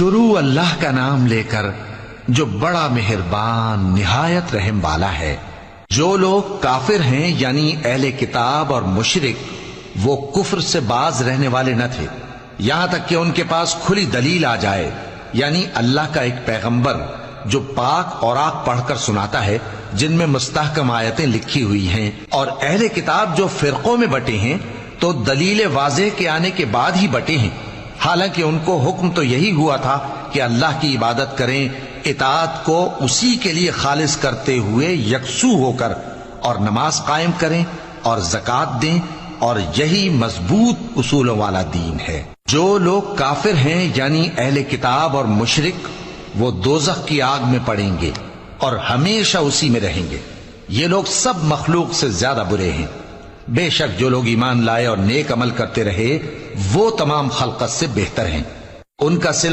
شروع اللہ کا نام لے کر جو بڑا مہربان نہایت رحم والا ہے۔ جو لوگ کافر ہیں یعنی اہل کتاب اور مشرک، وہ کفر سے باز رہنے والے نہ تھے یہاں تک کہ ان کے پاس کھلی دلیل آ جائے، یعنی اللہ کا ایک پیغمبر جو پاک اوراق پڑھ کر سناتا ہے جن میں مستحکم آیتیں لکھی ہوئی ہیں، اور اہل کتاب جو فرقوں میں بٹے ہیں تو دلیل واضح کے آنے کے بعد ہی بٹے ہیں، حالانکہ ان کو حکم تو یہی ہوا تھا کہ اللہ کی عبادت کریں، اطاعت کو اسی کے لیے خالص کرتے ہوئے یکسو ہو کر، اور نماز قائم کریں اور زکوٰۃ دیں، اور یہی مضبوط اصولوں والا دین ہے۔ جو لوگ کافر ہیں یعنی اہل کتاب اور مشرک، وہ دوزخ کی آگ میں پڑیں گے اور ہمیشہ اسی میں رہیں گے۔ یہ لوگ سب مخلوق سے زیادہ برے ہیں۔ بے شک جو لوگ ایمان لائے اور نیک عمل کرتے رہے وہ تمام خلقت سے بہتر ہیں۔ ان کا صلہ